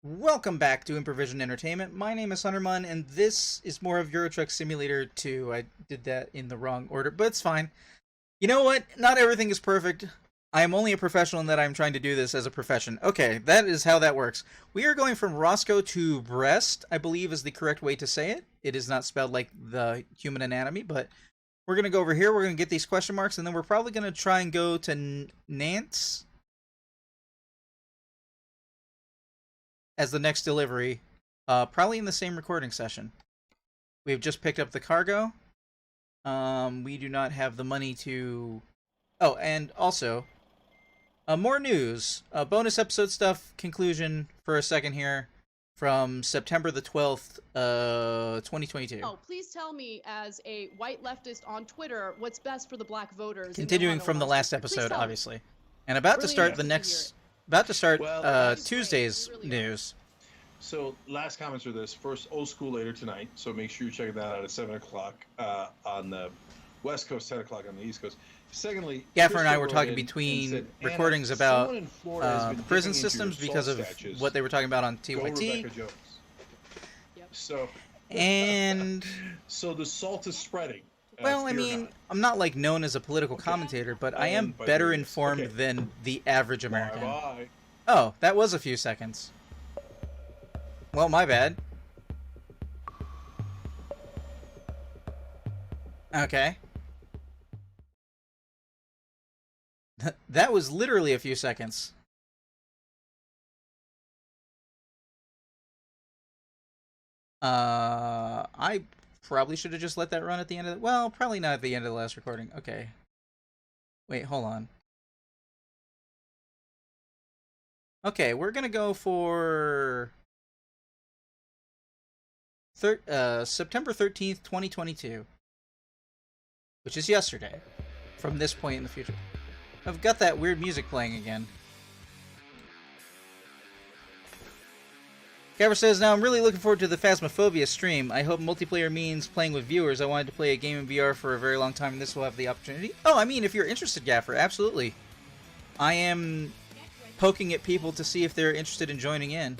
Welcome back to Improvision Entertainment. My name is Hunterman, and this is more of Euro Truck Simulator 2. I did that in the wrong order, but it's fine. You know what? Not everything is perfect. I am only a professional in that I'm trying to do this as a profession. Okay, that is how that works. We are going from Roscoe to Brest, I believe is the correct way to say it. It is not spelled like the human anatomy, but we're going to go over here. We're going to get these question marks, and then we're probably going to try and go to Nantes as the next delivery, probably in the same recording session. We've just picked up the cargo. We do not have the money to... Oh, and also, more news. Bonus episode stuff, conclusion for a second here from September the 12th, 2022. Oh, please tell me, as a white leftist on Twitter, what's best for the black voters. Continuing from the last episode, obviously. And about to start the next... About to start Tuesday's news. So last comments are this. First, Old School later tonight. So make sure you check that out at 7 o'clock on the West Coast, 10 o'clock on the East Coast. Secondly, Gaffer and I were talking between recordings about prison systems because of what they were talking about on TYT. So, and so the salt is spreading. Well, I mean, I'm not like known as a political commentator, but I am better informed than the average American. Bye-bye. Oh, that was a few seconds. Well, my bad. Okay. That was literally a few seconds. I probably should have just let that run at the end of the... Well, probably not at the end of the last recording. Okay. Wait, hold on. Okay, we're gonna go for... September 13th, 2022. Which is yesterday. From this point in the future. I've got that weird music playing again. Gabber says, now I'm really looking forward to the Phasmophobia stream. I hope multiplayer means playing with viewers. I wanted to play a game in VR for a very long time, and this will have the opportunity. Oh, I mean, if you're interested, Gaffer, absolutely. I am poking at people to see if they're interested in joining in.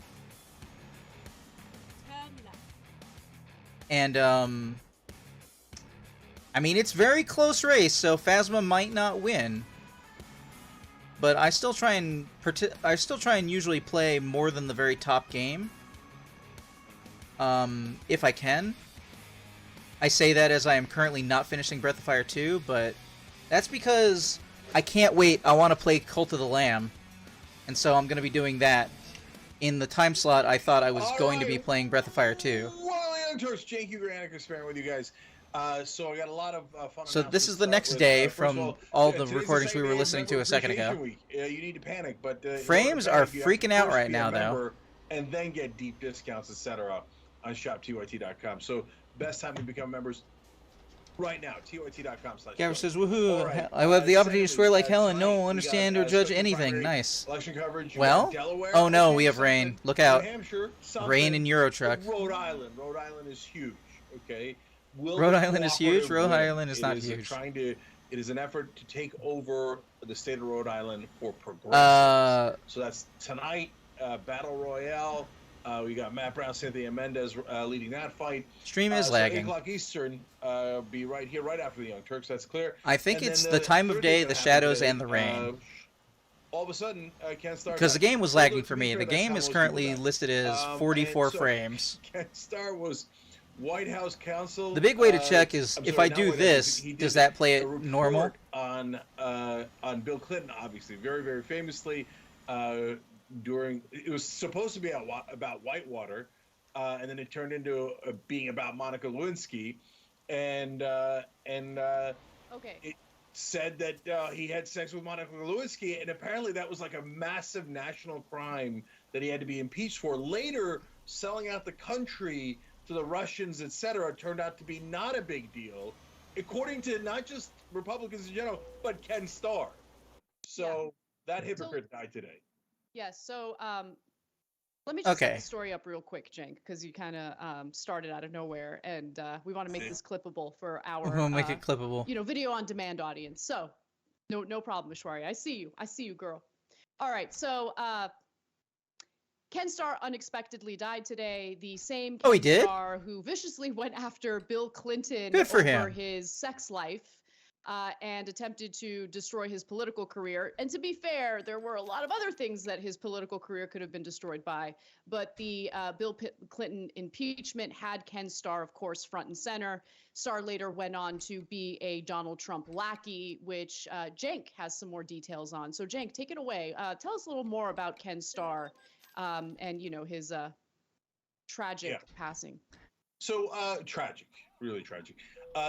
And, I mean, it's very close race, so Phasma might not win. But I still try and usually play more than the very top game. If I can. I say that as I am currently not finishing Breath of Fire 2, but that's because I can't wait. I want to play Cult of the Lamb. And so I'm going to be doing that in the time slot I thought I was going to be playing Breath of Fire 2. Well, Young Turks, Jake Ugranicus sparing with you guys. So I got a lot of fun. So this is the next day from all the recordings we were listening to a second ago. You need to panic, but frames are freaking out right now, though. And then get deep discounts, etc. on shoptyt.com. So best time to become members right now. tyt.com. Gabber says, woohoo! Right. I have the opportunity to swear like hell, and no one will understand or judge anything. Nice. Well, oh no, we have rain. Look out! Rain in Euro Truck. Rhode Island. Rhode Island is huge. Okay. Rhode Island is huge. Rhode Island is not huge. It is an effort to take over the state of Rhode Island for progressives. So that's tonight. Battle Royale. We got Matt Brown, Cynthia Mendez leading that fight. Stream is lagging. 8 o'clock Eastern. Be right here, right after the Young Turks. That's clear. I think it's the time of day, the shadows, and the rain. All of a sudden, Ken Starr. Because the game was lagging for me. The game is currently listed as 44 frames. Ken Starr was White House counsel. The big way to check is if I do this, does that play it normal? On Bill Clinton, obviously, very, very famously, during it was supposed to be about Whitewater, and then it turned into being about Monica Lewinsky, and it said that he had sex with Monica Lewinsky, and apparently that was like a massive national crime that he had to be impeached for. Later, selling out the country to the Russians, etc., turned out to be not a big deal, according to not just Republicans in general, but Ken Starr. So that hypocrite died today. Yes. So let me just set the story up real quick, Cenk, because you kind of started out of nowhere, and we want to make this clippable for our we'll make it clippable. Video on demand audience. So no problem, Ashwari. I see you, girl. All right. So Ken Starr unexpectedly died today. The same Oh, he Ken did? Starr who viciously went after Bill Clinton Good for over him. his sex life and attempted to destroy his political career. And to be fair, there were a lot of other things that his political career could have been destroyed by. But the Bill Clinton impeachment had Ken Starr, of course, front and center. Starr later went on to be a Donald Trump lackey, which Cenk has some more details on. So Cenk, take it away. Tell us a little more about Ken Starr and, you know, his tragic passing. So tragic, really tragic.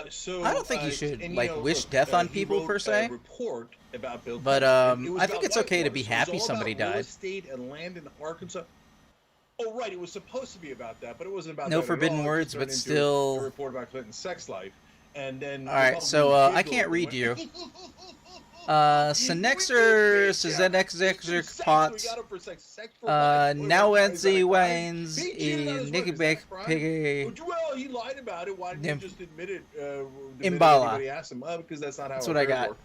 So I don't think you should and, like wish death on people per se. Report about Bill But Clinton. I think it's okay to be happy It was all somebody about real died. estate and land in Arkansas. Oh right, it was supposed to be about that, but it wasn't about No that at forbidden all. It words, turned but into still. a report about Clinton's sex life, and then. All right, so I can't read you. Senexer, Senexer Pot, Nawenzi Wines, Nickback Piggy. Well, he lied about it. Why didn't he just admit it? Imbala. Anybody asked him? Because that's not how. That's what I got.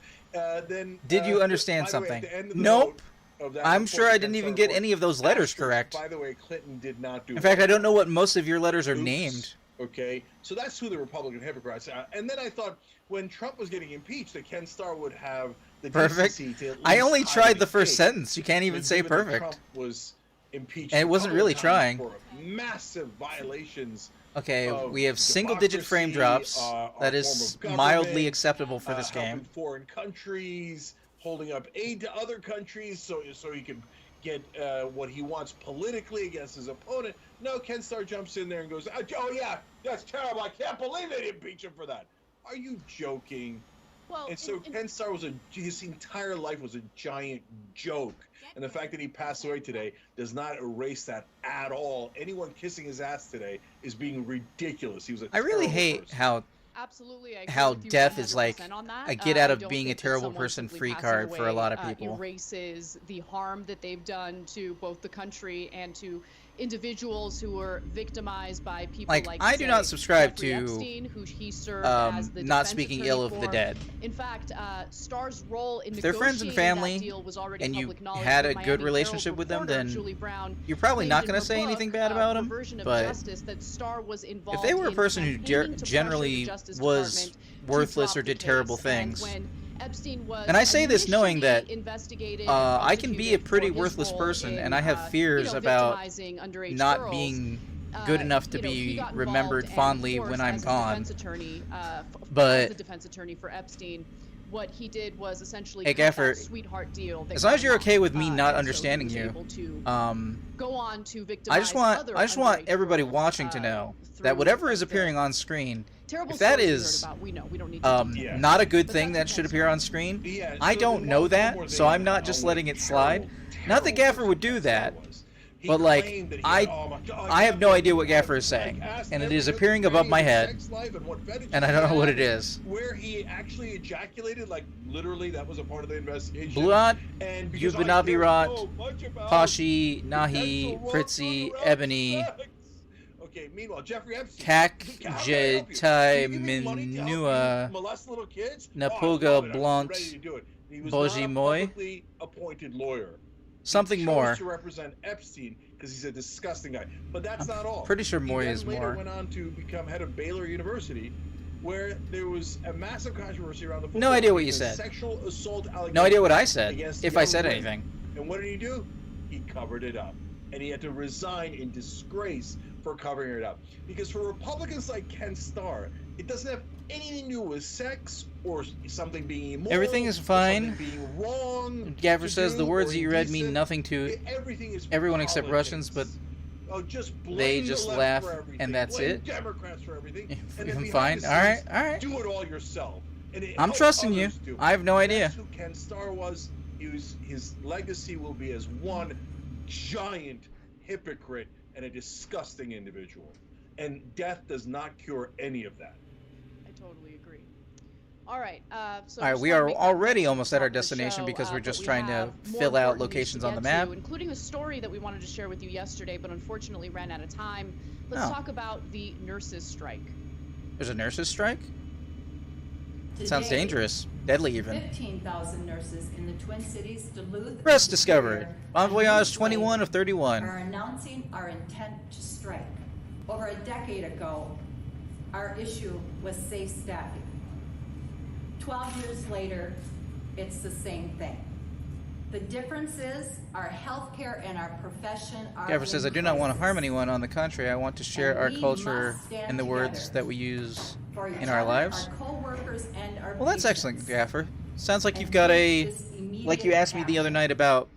Then, Did you understand something? Nope. I'm sure I didn't even get any of those letters correct. By the way, Clinton did not do. In fact, I don't know what most of your letters are named. Okay, so that's who the Republican hypocrites are. And then I thought when Trump was getting impeached, that Ken Starr would have the perfect. decency to at least I only hide tried the his first face. sentence. You can't even But say given that perfect. Trump was impeached, And it wasn't really trying. for massive violations. Okay, of we have single-digit frame democracy, drops. our That form is of government, mildly acceptable for this helping game. foreign countries, holding up aid to other countries, so he can get what he wants politically against his opponent. No, Ken Starr jumps in there and goes, "Oh yeah, that's terrible. I can't believe they didn't impeach him for that." Are you joking? Well, And so Ken Starr was his entire life was a giant joke. And the fact that he passed away today does not erase that at all. Anyone kissing his ass today is being ridiculous. He was a I really terrible hate person. how absolutely, I agree how with you death is like 100% on that. a get out I of don't being a think that terrible someone person simply free passing card for a away, lot of people. erases the harm that they've done to both the country and to individuals who were victimized by people like I do not subscribe Jeffrey to Epstein, who he served as the not defense speaking attorney ill of the for. dead. In fact, Starr's role in If they're friends and negotiating family, that deal was already and you public knowledge, had with a good Miami relationship Herald with them, reporter then Julie Brown you're probably claimed not in going her to say book, anything bad about him. Perversion of But Justice, that Starr was involved if they were a in person who campaigning to pressure generally the Justice was Department to worthless drop or the did terrible case. And things, when Epstein was and I say this knowing that investigated I can be a and pretty prosecuted for worthless his person, role and I have in, fears about victimizing underage not girls, being good enough to he be got remembered involved, and fondly of course, when I'm as a gone. defense attorney, But as the defense attorney for Epstein, what he did was essentially Hey, cut that Gaffer, sweetheart deal. That as long as got you're okay with him, me and not so he understanding was you, able to go on to victimize I just want other everybody underage watching girls, to know through, that whatever is like, the appearing on screen, terrible if that stories we is heard about, we know we don't need to detail. not a good But thing that that's should okay. appear on screen, Yeah, I so don't there's know one more that, thing so I'm about not just how letting it slide. Not that terrible Gaffer would do person that, was. He but like claimed that he I had, oh my God, I have no Gaffer, idea what Gaffer is like, saying, asked and it every is other appearing day above my his head, sex life and what fetish and I he don't know what had, it is. where he actually ejaculated, like literally that was a part of the investigation. Bluat, And because I Yubinabi care Rot, so much about Pashi, potential Nahi, wrongdoing Fritzy, around Ebony, sex. Okay, meanwhile, Jeffrey Epstein. Kak, How can I help you? Jetai, Do you give me money to help Minua, you molest little kids? Napuga, Oh, I love it. I'm Blunt, ready to do it. He was Boji not a Moy. publicly appointed lawyer. Something He more. chose to represent Epstein because he's a disgusting guy. But that's not all. Pretty sure He Moy then is later more. went on to become head of Baylor University, where there was a massive controversy around the football No idea what you because said. Sexual assault allegations. No idea what I said, against if I young said women. anything. And what did he do? He covered it up. And he had to resign in disgrace for covering it up. Because for Republicans like Ken Starr, it doesn't have anything to do with sex or something being immoral. Everything is or fine. something being wrong. Gaffer to says do the words or that you read mean indecent. nothing to Everything is everyone except politics. Russians, but Oh, just blame they the just left laugh, for everything. and that's Blame it. Democrats for everything. And then I'm behind fine. the All right, scenes, all right. do it all yourself. And I'm help trusting you. others do it. I have no idea. That's who Ken Starr was. His legacy will be as one giant hypocrite and a disgusting individual. And death does not cure any of that. I totally agree. All right. So All right, just we wanna are make that already mention almost at our top of the destination show, because we're but just we trying to have more fill out important news locations to on the get map. to, including a story that we wanted to share with you yesterday, but unfortunately ran out of time. Let's Oh. talk about the nurses' strike. There's a nurses' strike? Sounds Today, dangerous. Deadly even. 15,000 nurses in the Twin Cities, Duluth, Press and discovered. Superior, Bon and Voyage Moose 21 Lake of 31. are announcing our intent to strike. Over a decade ago, our issue was safe staffing. 12 years later, it's the same thing. The difference is our healthcare and our profession are Gaffer says, I in do not want to crisis. harm anyone. On the contrary, I want to share And our we culture must stand and the words together that we use for each in our other, lives. our co-workers, and our Well, that's patients. excellent, Gaffer. Sounds like And you've got take a... this immediate Like you asked me the other action. night about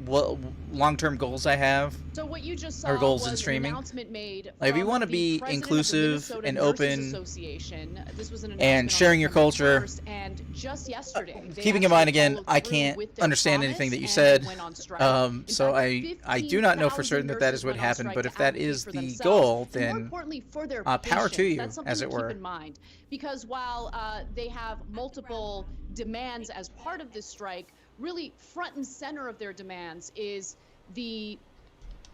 what long-term goals I have. So what you just saw Or goals was in streaming. an announcement made Like, if you from want to the be president of the inclusive Minnesota and Nurses open Association. This was an and announcement sharing on your September culture, 1st, and just yesterday, they keeping in actually mind again, followed I through can't with their understand promise anything that you and said. went on strike. In So fact, I do not know for 15,000 certain that that is nurses what went on happened, strike but to if that advocate is for the themselves, goal, and more then importantly for their power to patients. you, That's something as it to were. keep in mind, because while they have multiple demands as part of this strike, really front and center of their demands is the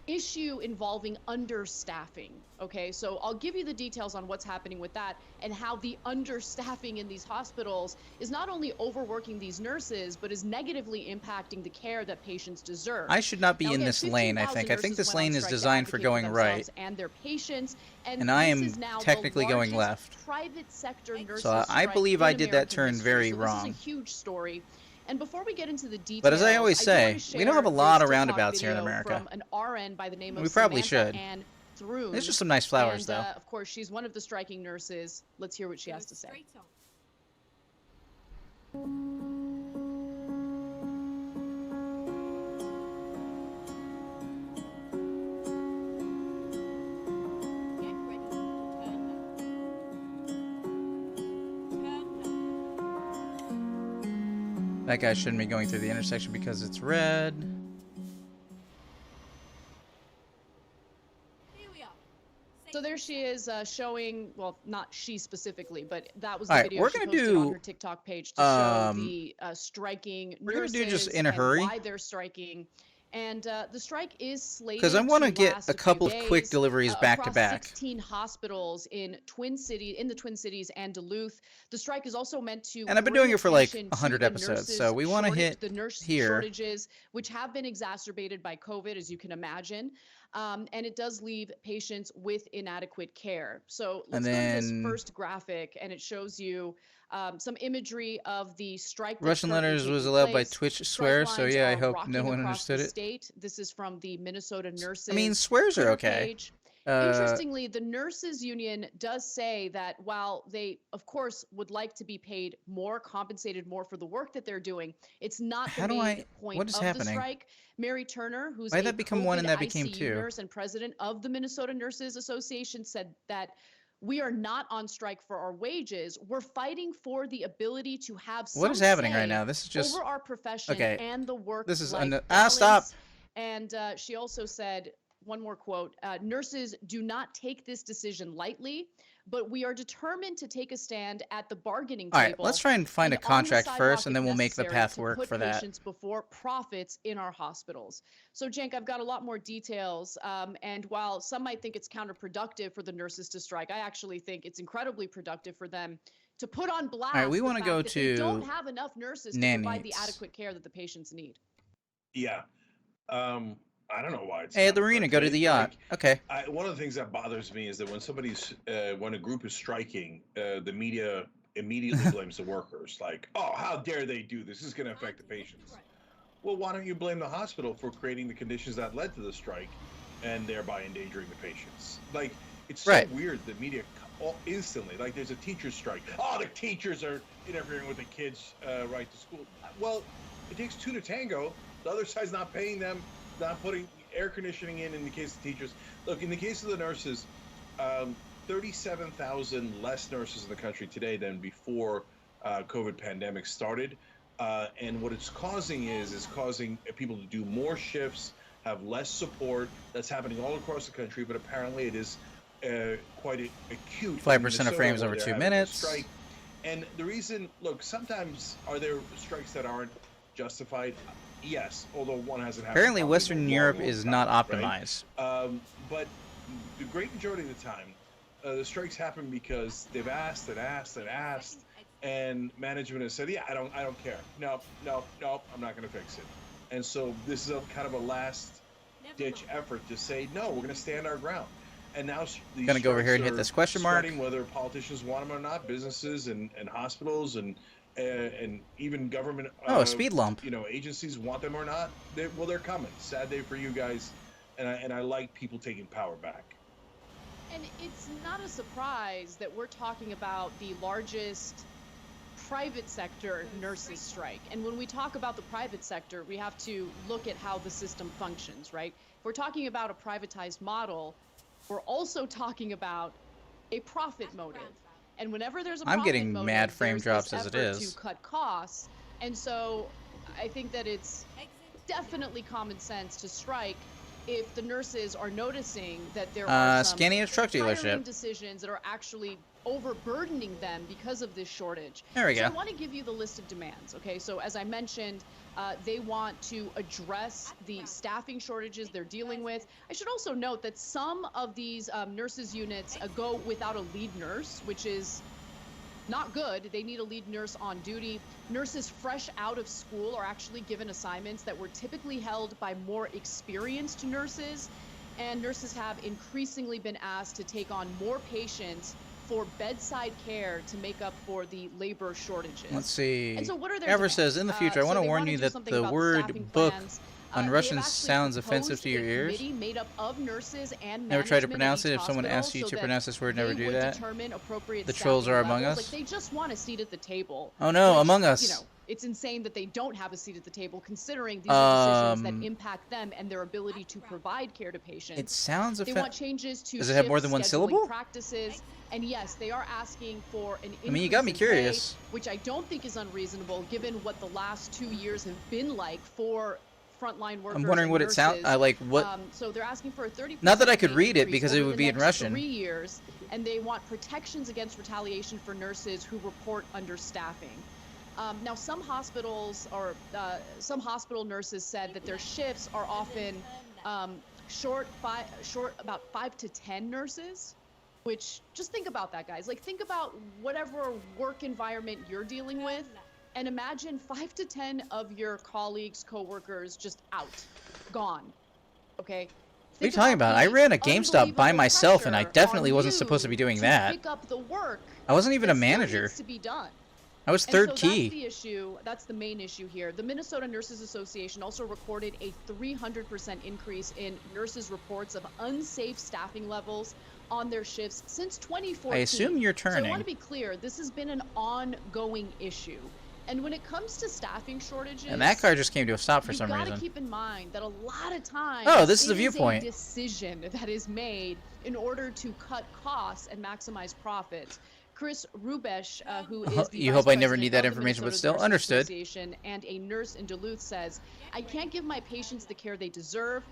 issue involving understaffing. Okay, so I'll give you the details on what's happening with that and how the understaffing in these hospitals is not only overworking these nurses, but is negatively impacting the care that patients deserve. I should not be Now, in again, this lane, I 15,000 think. I think nurses this went on lane is strike to designed for advocate going right. themselves and their patients, And I this am is now technically the going largest left. private sector nurses So I strike believe in I did that American turn history. very So wrong. This is a huge story. And before we get into the details, But as I always do wanna say, we don't have a share lot this of TikTok roundabouts here in video America. From an RN by the name of We probably Samantha should. Ann Thrun. There's just some nice flowers, And, though. of course, she's one of the striking nurses. Let's hear what she has to say. That guy shouldn't be going through the intersection because it's red. So there she is showing, well, not she specifically, but that was the All right, video we're she gonna posted do, on her TikTok page to show the striking we're gonna nurses do just in a and hurry. why they're striking. And the strike is slated Because I want to to get last a few couple of quick days, deliveries back to across back. 16 hospitals in the Twin Cities and Duluth. The strike is also meant to And I've been bring doing it for like attention 100 to the episodes, so nurses we want to shortage, hit the nurse here. shortages, which have been exacerbated by COVID, as you can imagine. And it does leave patients with inadequate care. So let's go to this first graphic, and it shows you some imagery of the strike. Russian letters was allowed by Twitch swear, so yeah, I hope no one understood it. State. This is from the Minnesota Nurses. I mean, swears are Twitter okay. page. Interestingly, the nurses union does say that while they, of course, would like to be paid more, compensated more for the work that they're doing, it's not the main point what is of happening? the strike. Mary Turner, who's Why a did that become one and COVID that became ICU two? nurse and president of the Minnesota Nurses Association, said that we are not on strike for our wages. We're fighting for the ability to have some What is happening say right now? This is just over our profession okay. and the work. This is stop. stop. And she also said, one more quote, nurses do not take this decision lightly, but we are determined to take a stand at the bargaining table. All right, let's try and find a on the contract sidewalk first, and if then we'll make the necessary path to work put for that. patients before profits in our hospitals. So, Cenk, I've got a lot more details. And while some might think it's counterproductive for the nurses to strike, I actually think it's incredibly productive for them to put on blast. All right, we want to go they don't to have enough nurses to provide the nannies. adequate care that the patients need. Yeah. I don't know why it's Hey, not the arena, go to okay. the yacht. Okay. One of the things that bothers me is that when a group is striking, the media immediately blames the workers. Like, oh, how dare they do this? This is going to affect the patients. Well, why don't you blame the hospital for creating the conditions that led to the strike and thereby endangering the patients? Like, it's so weird, the media instantly, like there's a teacher's strike. Oh, the teachers are interfering with the kids' right to school. Well, it takes two to tango. The other side's not paying them, not putting air conditioning in the case of teachers. Look, in the case of the nurses, 37,000 less nurses in the country today than before COVID pandemic started. And what it's causing is causing people to do more shifts, have less support. That's happening all across the country, but apparently it is quite acute. 5% of frames over 2 minutes. Strike. And the reason, look, sometimes are there strikes that aren't justified? Yes, although one hasn't happened. Apparently, Western Europe is not optimized. Right? But the great majority of the time, the strikes happen because they've asked and asked and asked, and management has said, yeah, I don't care. Nope, I'm not going to fix it. And so this is a kind of a last ditch effort to say, no, we're going to stand our ground. And now these Gonna go over here and strikes hit are this question mark. spreading, whether politicians want them or not, businesses and hospitals and even government Oh, a speed lump. agencies want them or not. They're coming. Sad day for you guys, and I like people taking power back. And it's not a surprise that we're talking about the largest private sector nurses strike. And when we talk about the private sector, we have to look at how the system functions, right? If we're talking about a privatized model, we're also talking about a profit motive. And whenever there's a I'm profit getting motive, mad frame there's drops this as it effort is. to cut costs. And so I think that it's definitely common sense to strike if the nurses are noticing that there are some scanning a truck hiring dealership. decisions that are actually overburdening them because of this shortage. There we So go. I want to give you the list of demands. Okay, so as I mentioned, they want to address the staffing shortages they're dealing with. I should also note that some of these nurses units go without a lead nurse, which is not good. They need a lead nurse on duty. Nurses fresh out of school are actually given assignments that were typically held by more experienced nurses, and nurses have increasingly been asked to take on more patients for bedside care to make up for the labor shortages. Let's see. And so what are their Ever demands? says, in the future, I So want to they warn wanna you do that something the about word staffing book plans. on They Russian have actually sounds offensive proposed to your a ears. committee made up of nurses and Never try to management pronounce at it. each If someone asks hospital you so to that pronounce this word, never they do would that. determine appropriate The trolls are staffing among levels. us. Like, they just want a seat at the table. Oh no, which, Among Us. You know, it's insane that they don't have a seat at the table, considering these are decisions that impact them and their ability to provide care to patients. It sounds They want changes to Does it have more than one shift scheduling syllable? practices, and yes, they are asking for an increase I mean, you got me in curious. pay, which I don't think is unreasonable given what the last 2 years have been like for frontline workers. I'm wondering and what it sounds. nurses. like what. So they're asking for a 30%. Not that I could pay read it, increase because it over would the be in next Russian. 3 years, and they want protections against retaliation for nurses who report understaffing. Now, some hospitals or some hospital nurses said that their shifts are often short about 5 to 10 nurses. Which, just think about that, guys. Like, think about whatever work environment you're dealing with, and imagine 5 to 10 of your colleagues, coworkers, just out, gone. Okay. What are you talking about? I ran a GameStop by myself, and I definitely wasn't supposed to be doing that. Pick up the work. I wasn't even a that still manager. needs to be done. I was And third so key. That's the issue. That's the main issue here. The Minnesota Nurses Association also recorded a 300% increase in nurses' reports of unsafe staffing levels on their shifts since 2014. I assume you're So I turning. want to be clear, this has been an ongoing issue. And when it comes to staffing shortages, And that car just came to a stop for you've some got reason. to keep in mind that a lot of times Oh, this is a it viewpoint. a decision that is made in order to cut costs and maximize profits. Chris Rubesh, who is the You vice hope I never president need that of the information, but Minnesota still, Nurses understood. Association and a nurse in Duluth, says, "I can't give my patients the care they deserve.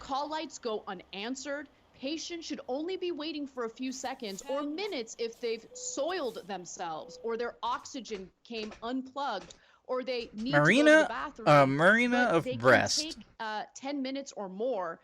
Call lights go unanswered. Patients should only be waiting for a few seconds or minutes if they've soiled themselves or their oxygen came unplugged or they need to go to the bathroom. Marina but of they can breast. take 10 minutes or more.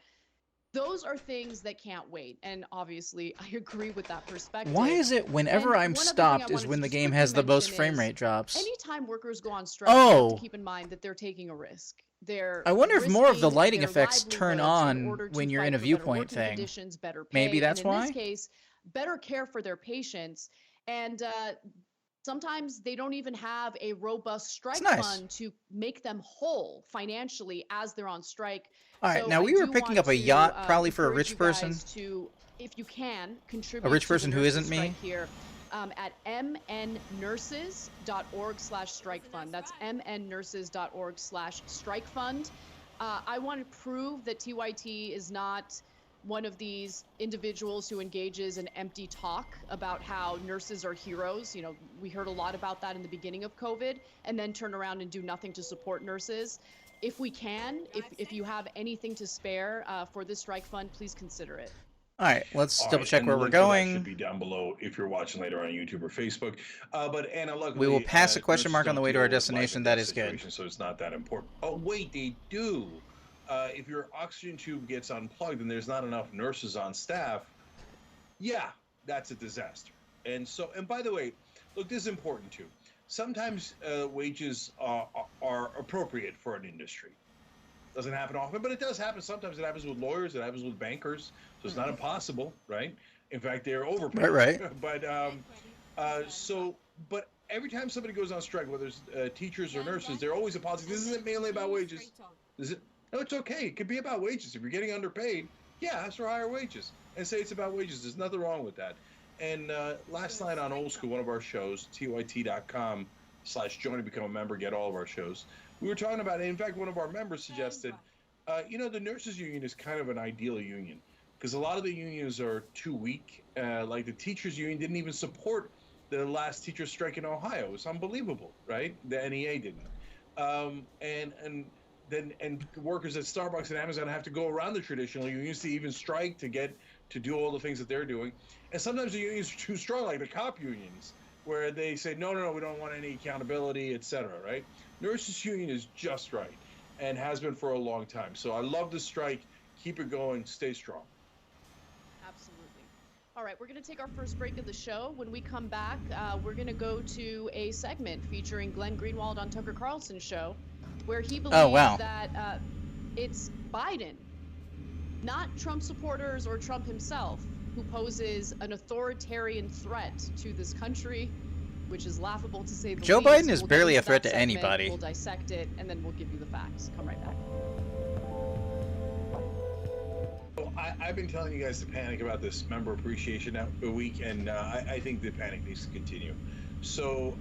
Those are things that can't wait. And obviously, I agree with that perspective. Why is it whenever And I'm one other thing stopped I is wanted when to the just game quickly has the most mention frame is rate drops? Anytime workers go on strike, you have Oh. to keep in mind that they're taking a risk. They're I wonder if more of the risking lighting their effects turn livelihoods in on order to when you're in fight a for better viewpoint working thing. conditions, better pay, Maybe that's and in why? this case, better care for their patients. And sometimes they don't even have a robust strike nice. fund to make them whole financially as they're on strike. All right, So now I we were do picking want up a to, yacht, probably for a encourage rich you person. guys to, if you can, contribute rich to the person who nurses isn't me? strike here at mnnurses.org/strike fund. That's mnnurses.org/strike fund. I want to prove that TYT is not one of these individuals who engages in empty talk about how nurses are heroes. You know, we heard a lot about that in the beginning of COVID, and then turn around and do nothing to support nurses. If we can, if you have anything to spare for this strike fund, please consider it. All right, let's All double right, check and where the we're link for that going. should be down below if you're watching later on YouTube or Facebook. But Anna, luckily, We will pass a question nurses mark on the don't way to our deal with life destination. and That death is good. situations, so it's not that important. Oh wait, they do. If your oxygen tube gets unplugged and there's not enough nurses on staff, yeah, that's a disaster. And so, and by the way, look, this is important too. sometimes wages are appropriate for an industry. Doesn't happen often, but it does happen. Sometimes it happens with lawyers. It happens with bankers. So it's not impossible, right? In fact, they're overpaid. Right. But but every time somebody goes on strike, whether it's teachers or nurses, they're always apologizing. This isn't mainly about wages. Is it? No, it's okay. It could be about wages. If you're getting underpaid, yeah, ask for higher wages and say it's about wages. There's nothing wrong with that. And last night on Old School, one of our shows, tyt.com/join to become a member, get all of our shows. We were talking about it. In fact, one of our members suggested, the nurses union is kind of an ideal union because a lot of the unions are too weak. Like the teachers union didn't even support the last teacher strike in Ohio. It was unbelievable, right? The NEA didn't. And workers at Starbucks and Amazon have to go around the traditional unions to even strike to do all the things that they're doing. And sometimes the unions are too strong, like the cop unions, where they say, no, we don't want any accountability, etc., right? Nurses union is just right and has been for a long time. So I love the strike. Keep it going. Stay strong. Absolutely. All right, we're going to take our first break of the show. When we come back, we're going to go to a segment featuring Glenn Greenwald on Tucker Carlson's show, where he believes that it's Biden, not Trump supporters or Trump himself, who poses an authoritarian threat to this country, which is laughable to say the least. Joe Biden is We'll barely get a into threat that to segment, anybody. We'll dissect it, and then we'll give you the facts. Come right back. Well, I've been telling you guys to panic about this member appreciation week, and I think the panic needs to continue. So,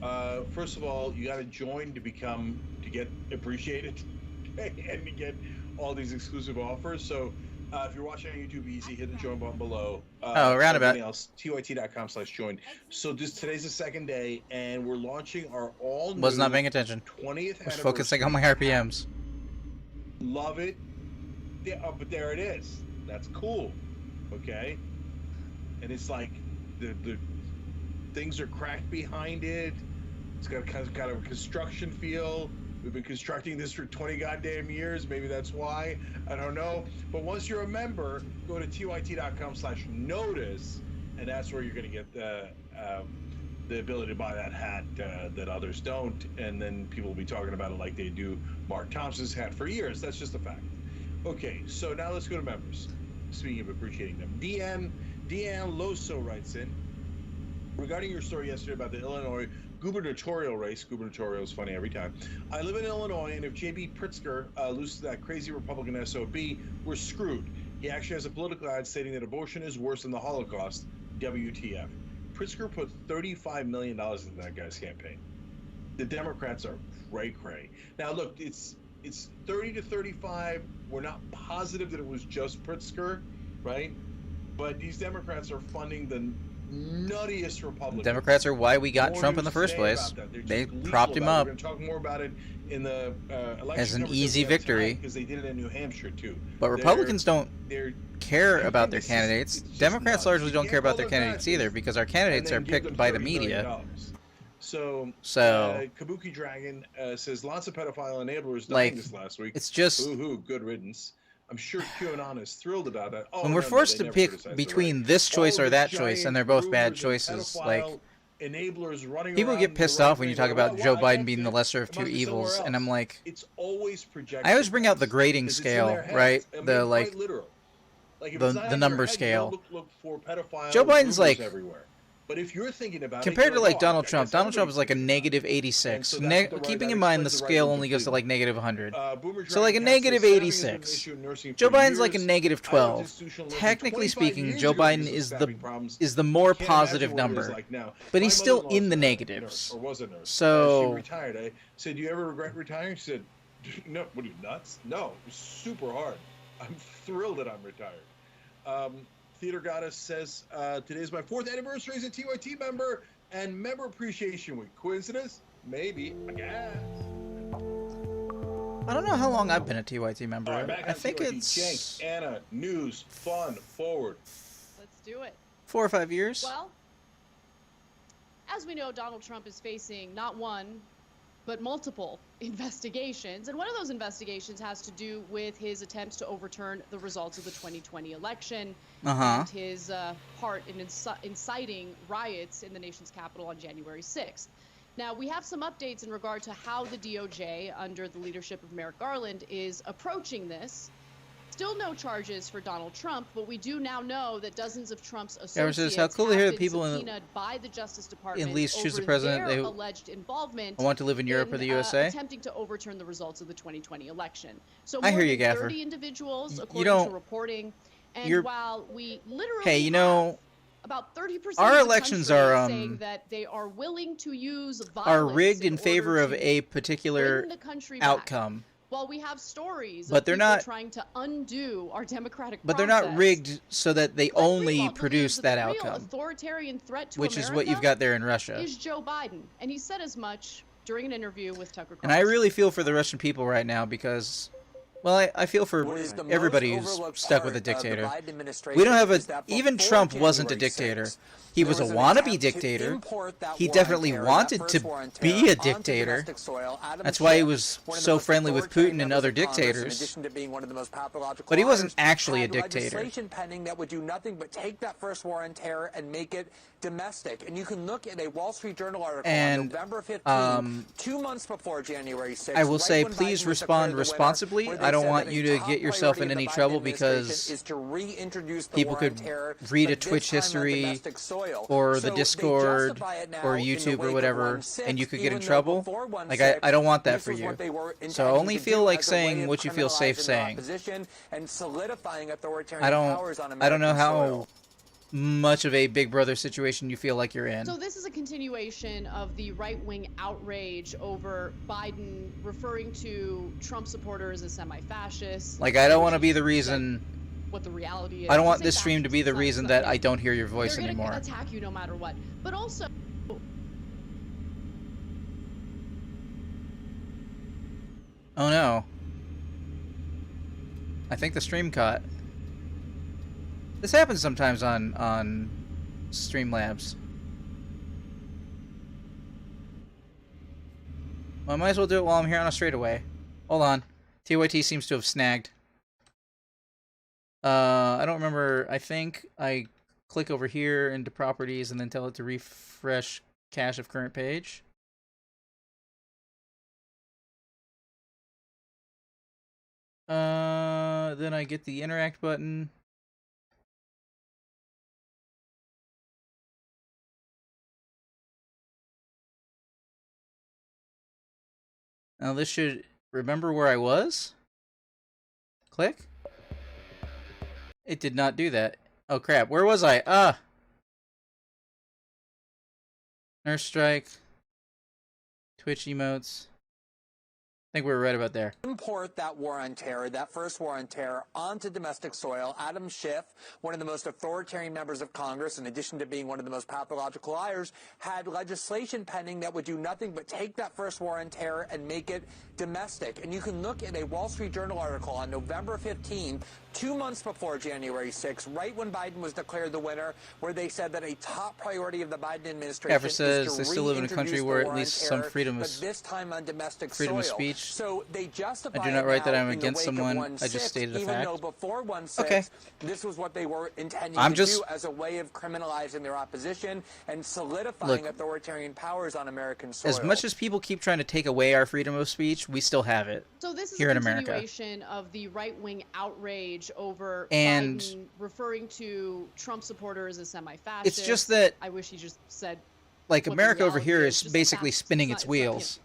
first of all, you got to join to get appreciated and to get all these exclusive offers. So, if you're watching on YouTube, easy, hit the join button below. Roundabout. Everything else, tyt.com/join. So today's the second day, and we're launching our all new Was not paying attention. 20th Was anniversary. focusing on my RPMs. Love it. Yeah, but there it is. That's cool. Okay. And it's like the things are cracked behind it. It's got kind of a construction feel. We've been constructing this for 20 goddamn years. Maybe that's why. I don't know. But once you're a member, go to tyt.com/notice, and that's where you're going to get the ability to buy that hat that others don't. And then people will be talking about it like they do Mark Thompson's hat for years. That's just a fact. Okay, so now let's go to members. Speaking of appreciating them, Deanne Loso writes in, regarding your story yesterday about the Illinois gubernatorial race. Gubernatorial is funny every time. I live in Illinois, and if J.B. Pritzker loses that crazy Republican SOB, we're screwed. He actually has a political ad stating that abortion is worse than the Holocaust. WTF. Pritzker put $35 million into that guy's campaign. The Democrats are cray-cray. Now, look, it's 30 to 35. We're not positive that it was just Pritzker, right? But these Democrats are funding the nuttiest Republicans. Democrats are why we got More Trump in the news first today place. about that. They just propped lethal him about it. up We're going to talk more about it in the election as an coverage easy that we have victory. because they did it in New Hampshire too. But Republicans don't They're care about their it's candidates. just Democrats nuts. largely You don't can't care about call their them candidates fascists either because our and candidates then are give picked them by the $30 million. media. So So Kabuki Dragon says lots of pedophile enablers dying like this last week. it's just Ooh, good riddance. I'm sure QAnon is thrilled about that. Oh, when we're no, forced they to never pick criticize the between right. this choice All or the that choice, and they're giant both bad rumors of choices, pedophile like enablers running people around get pissed the right off when you wing talk going, about well, Joe I Biden get being it. the lesser of It two must be somewhere evils, and else. I'm like, It's always projection. I always bring out the guys, grading 'cause it's in scale, their heads. right? I mean, The quite like literal. Like if the- it's not the in your number head, you scale. don't look for pedophile Joe Biden's rumors like- everywhere. But if you're thinking about compared it, to you're like like, oh, Donald I Trump. guess Donald Trump is everybody's like a thinking about it. negative And 86. so that's what the right- Keeping that in mind the explains the right scale wing only goes to completely. like negative 100. Boomer So like a Dragon negative says staffing has been an 86. issue in nursing Joe for Biden's like a years. negative I went to 12. institutional nursing Technically 25 speaking, years Joe ago because Biden of is staffing problems. the more Can't imagine positive what it is number, like now. but My he's still mother-in-law's in the a negatives. nurse, or was a nurse. So- she retired. I said, "Do you ever regret retiring?" She said, "No. What are you, nuts? No. It was super hard. I'm thrilled that I'm retired." Theater Goddess says, "Today's my 4th anniversary as a TYT member and member appreciation week. Coincidence? Maybe. I guess." I don't know how long I've been a TYT member. All right, back I on think TYT. it's Cenk, Anna, news, fun, forward. Let's do it. 4 or 5 years. Well, as we know, Donald Trump is facing not one, but multiple investigations. And one of those investigations has to do with his attempts to overturn the results of the 2020 election and his part in inciting riots in the nation's capital on January 6th. Now, we have some updates in regard to how the DOJ, under the leadership of Merrick Garland, is approaching this. Still no charges for Donald Trump, but we do now know that dozens of Trump's Governor associates says, how cool to hear have that been people subpoenaed by the Justice Department in least choose the over president their they alleged involvement want to live in Europe or the USA. attempting to overturn the results of the 2020 election. So I more hear you, than Gaffer. 30 individuals, You according don't- to reporting. And you're- while we literally Hey, you know, about 30% our of the elections country are, saying that they are willing to use are violence rigged in order favor of to a particular bring the country back. outcome. Well, we have stories But of they're people not- trying to undo our democratic But they're not process. rigged so that they Glenn only Greenwald produce believes that the real outcome, authoritarian threat to which is what you've America got there in Russia. is Joe Biden, and he said as much during an interview with Tucker Carlson. And I really feel for the Russian people right now because, well, I feel for What is the most everybody who's overlooked stuck with a part of the dictator. Biden administration We don't have is a, that even before Trump wasn't a January dictator. 6th, He there was a an wannabe attempt to dictator. import that He war on definitely terror, wanted that to first war on be terror, a onto dictator. domestic soil. Adam That's why he Schiff, was one of the so most friendly with authoritarian Putin and members other of Congress, dictators. in addition to being one of the most pathological But he wasn't liars, actually a had dictator. legislation pending that would do nothing but take that first war on terror and make it domestic. And you can look at a Wall Street Journal article And, on November 15th, 2 months before January 6th. I will right say, when please Biden was respond declared the winner, responsibly. where I they don't said want that you a to top get yourself priority in of any the Biden trouble administration because is to reintroduce the people war on could terror, read a but this Twitch time on history domestic soil. or So the they Discord justify it now or in the YouTube wake or of whatever, 1/6, and you could get in even though trouble. before Like, 1/6, I don't want that this for was you. what they were So intending only to feel do like as a way saying of what you feel safe criminalizing their saying. opposition and solidifying authoritarian I powers on don't know American how soil. much of a Big Brother situation you feel like you're in. So this is a continuation of the right-wing outrage over Biden referring to Trump supporters as semi-fascists. Like, I don't which want to is be the reason. what the reality is. I don't want Say this stream to be fascists, the it's not- reason it's that not- I don't hear your voice They're anymore. gonna attack you no matter what. But also, Oh no. I think the stream caught. This happens sometimes on Streamlabs. Well, I might as well do it while I'm here on a straightaway. Hold on. TYT seems to have snagged. I don't remember. I think I click over here into properties and then tell it to refresh cache of current page. Then I get the interact button. Now this should remember where I was. Click. It did not do that. Oh crap, where was I? Nurse Strike. Twitch emotes. I think we were right about there. Import that war on terror, that first war on terror, onto domestic soil. Adam Schiff, one of the most authoritarian members of Congress, in addition to being one of the most pathological liars, had legislation pending that would do nothing but take that first war on terror and make it domestic. And you can look at a Wall Street Journal article on November 15, 2 months before January 6, right when Biden was declared the winner, where they said that a top priority of the Biden administration Gaffer says is to they still live in a country reintroduce where the at war on least terror, some freedom but is this time on domestic freedom of soil. speech. So they justify I do not it write that now I'm in the against wake of someone. I 1/6, just stated a even fact. though before 1/6, Okay. this was what they were intending I'm to just- do as a way of criminalizing their opposition and solidifying Look, authoritarian powers on American soil. As much as people keep trying to take away our freedom of speech, we still have it. so this is Here a in America. continuation of the right-wing outrage over And- Biden referring to Trump supporters as semi-fascists. It's just that, I wish he just said like, what the America over reality here is, is just basically facts. spinning It's its not- it's not, wheels.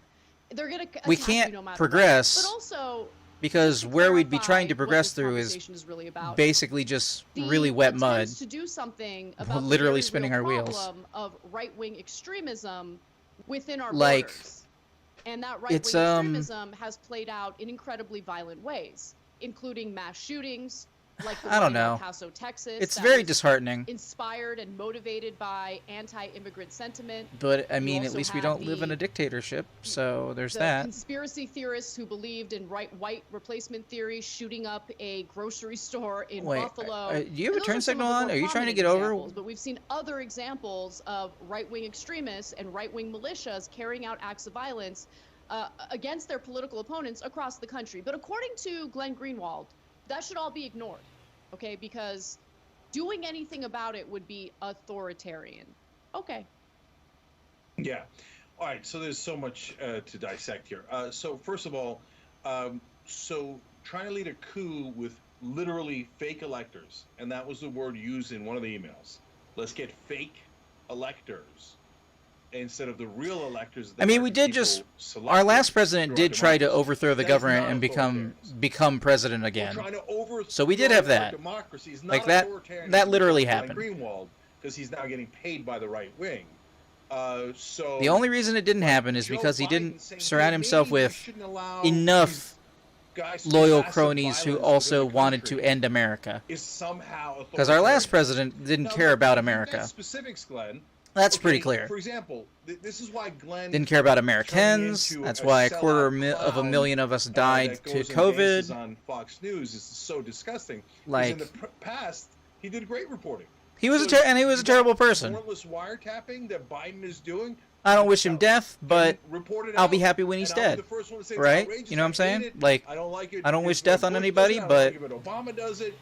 they're gonna We attack can't you no matter progress what. But also, because to where we'd be clarify trying to what progress this through is conversation is really about, basically just the really wet mud. attempts to do something about the Literally very spinning real our wheels. problem of right-wing extremism within our Like, borders. And that right-wing it's, extremism has played out in incredibly violent ways, including mass shootings, like the I don't one in El know. Paso, Texas. It's that very was disheartening. inspired and motivated by anti-immigrant sentiment. But, I You mean, at also least we had don't live in the- a dictatorship, so there's The that. conspiracy theorists who believed in white replacement theory shooting up a grocery store in Wait, Buffalo. do you have a And those turn are some signal of the on? more Are you trying to prominent get over? examples, but we've seen other examples of right-wing extremists and right-wing militias carrying out acts of violence against their political opponents across the country. But according to Glenn Greenwald, that should all be ignored, okay? Because doing anything about it would be authoritarian. Okay. Yeah. All right, so there's so much to dissect here. So first of all, so trying to lead a coup with literally fake electors, and that was the word used in one of the emails. Let's get fake electors instead of the real electors. I mean, we did just. Our last president did try to overthrow the government and become president again. So we did have that. Like that literally happened. Greenwald, because he's now getting paid by the right wing. So the only reason it didn't happen is because he didn't surround himself with enough loyal cronies who also wanted to end America. Because our last president didn't care about America. Specifics, Glenn. That's pretty clear. For example, this is why Glenn didn't care about Americans. That's why a quarter of a million of us died to COVID. On Fox News is so disgusting. Like in the past, he did great reporting. He was he was a terrible person. Warrantless wiretapping that Biden is doing. I don't wish him death, but I'll be happy when he's dead. Right? You know what I'm saying? Like, I don't like it. I don't wish death on anybody, but Obama does it.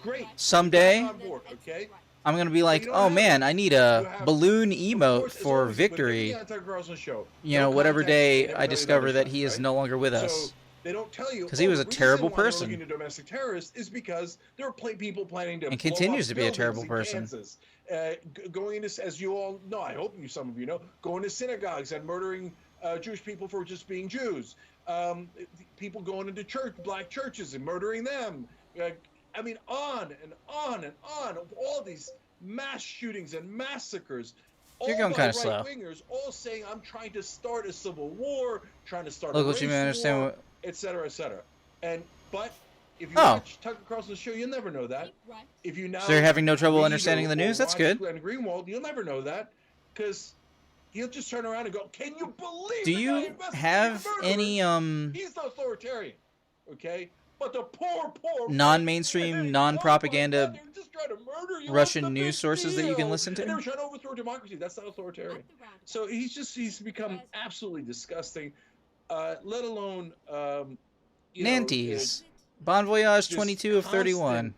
Great. Someday, okay? I'm gonna be like, oh man, I need a balloon emote for victory. You know, whatever day I discover that he is no longer with us. They don't tell you because he was a terrible person. Looking into domestic terrorists is because there are people planning to and continues to be a terrible person. Going into, as you all know, I hope some of you know, going to synagogues and murdering Jewish people for just being Jews. People going into black churches and murdering them. I mean, on and on and on. All these mass shootings and massacres. You're going kind of slow. Wingers all saying, "I'm trying to start a civil war, trying to start Look, a race you may understand war, what... etc., etc." But if you watch Tucker Carlson's show, you'll never know that. If you now so you're having no trouble understanding the news? That's good. Glenn Greenwald, you'll never know that because he'll just turn around and go, "Can you believe?" Do you have any He's the authoritarian, okay? But the poor non-mainstream, non-propaganda Russian news sources that you can listen to? And they're trying to overthrow democracy. That's not authoritarian. So he's become absolutely disgusting. Let alone Nantes. Bon Voyage 22 of 31.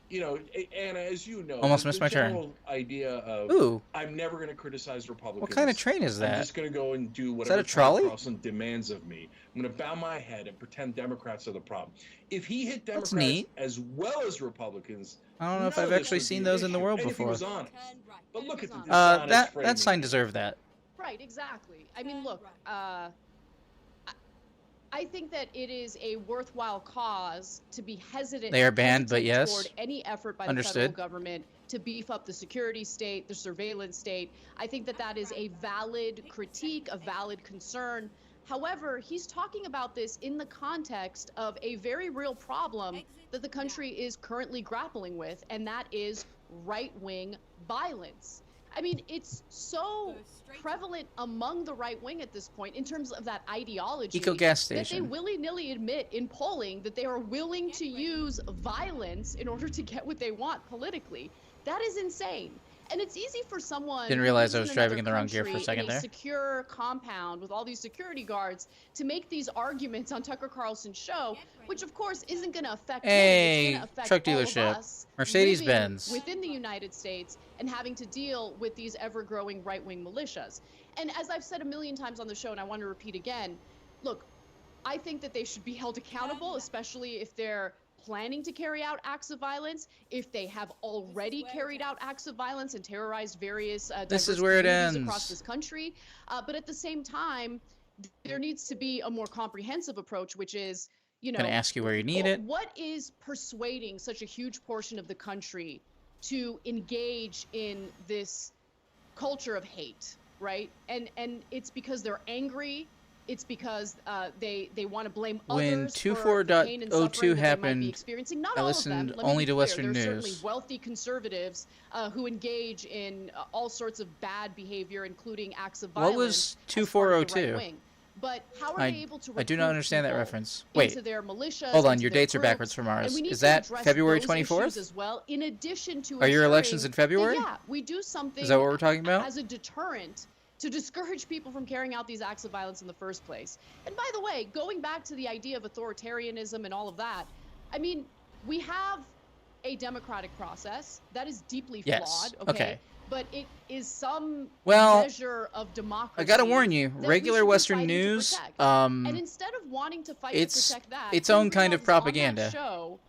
You know, Anna, as you know, almost missed my turn. Idea of ooh, I'm never going to criticize Republicans. What kind of train is that? I'm just going to go and do whatever Carlson demands of me. I'm going to bow my head and pretend Democrats are the problem. If he hit Democrats as well as Republicans, I don't know if I've actually seen those in the world before. If he was honest. But look at the that sign deserved that. Right, exactly. I mean, look, I think that it is a worthwhile cause to be hesitant. They are banned, but yes. Toward any effort by the federal government to beef up the security state, the surveillance state. I think that that is a valid critique, a valid concern. However, he's talking about this in the context of a very real problem that the country is currently grappling with, and that is right-wing violence. I mean, it's so prevalent among the right wing at this point in terms of that ideology Eco-gas that they station. willy-nilly admit in polling that they are willing to use violence in order to get what they want politically. That is insane. And it's easy for someone Didn't realize I was driving in the wrong gear for a second there. Secure compound with all these security guards to make these arguments on Tucker Carlson's show, which of course isn't going to affect him. It's gonna affect truck all of dealership, us Mercedes-Benz within the United States and having to deal with these ever-growing right-wing militias. And as I've said a million times on the show, and I want to repeat again, look, I think that they should be held accountable, especially if they're planning to carry out acts of violence, if they have already carried out acts of violence and terrorized various this is where it ends across this country. But at the same time, there needs to be a more comprehensive approach, which is, you know, gonna ask you where you need it. What is persuading such a huge portion of the country to engage in this culture of hate, right? And it's because they're angry. It's because they want to blame others for the pain and suffering that they might be experiencing. Not all of them. I listened only to Western There are news. certainly wealthy conservatives who engage in all sorts of bad behavior, including acts of violence. What was 2402? But how are they able to I do not understand that reference. Into Wait, their militias, hold on, into your their dates are groups, backwards from ours. and we need Is to that address February those 24th? issues as well, in addition to Are your ensuring elections in February? that, yeah, we do something Is that what we're talking about? as a deterrent to discourage people from carrying out these acts of violence in the first place. And by the way, going back to the idea of authoritarianism and all of that, I mean, we have a democratic process that is deeply flawed. Okay. but it is some Well, measure of democracy. I gotta warn you, that we regular should be Western fighting to news, protect. And instead of wanting to fight to it's protect that, its here own we kind of was on that propaganda. show,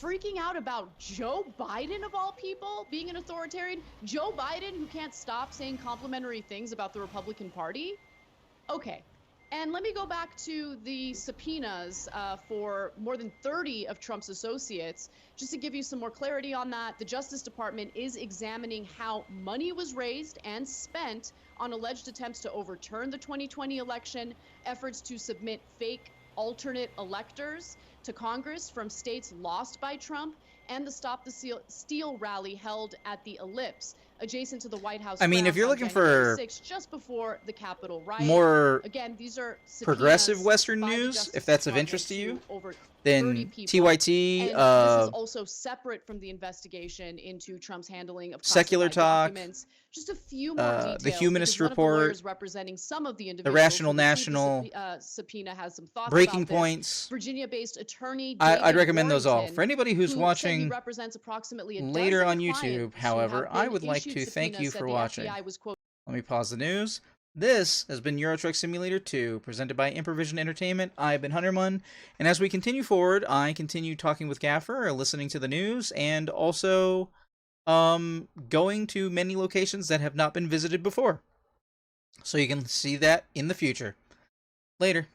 freaking out about Joe Biden, of all people, being an authoritarian. Joe Biden, who can't stop saying complimentary things about the Republican Party. Okay. And let me go back to the subpoenas for more than 30 of Trump's associates. Just to give you some more clarity on that, the Justice Department is examining how money was raised and spent on alleged attempts to overturn the 2020 election, efforts to submit fake alternate electors to Congress from states lost by Trump, and the Stop the Steal rally held at the Ellipse, adjacent to the White House. I mean, if grounds you're on looking January for 6th, just before the Capitol riot. more Again, these are progressive subpoenas Western by the news, Justice if that's of Department interest to you, over 30 then people. TYT, And this is also separate from the investigation into Trump's handling of Secular classified Talk, documents. Just a few more details. the Humanist because one of the Report, lawyers representing some of the the individuals Rational who received National, the subpoena has some thoughts Breaking about this. Points. Virginia-based attorney I'd David recommend those all. Warrington, For anybody who's who said he watching represents approximately a later dozen on YouTube, clients who however, have I been would like issued to thank subpoenas, you said for the watching. FBI was, quote, Let me pause the news. This has been Euro Truck Simulator 2, presented by Improvision Entertainment. I've been Hunterman, and as we continue forward, I continue talking with Gaffer, listening to the news, and also going to many locations that have not been visited before. So you can see that in the future. Later.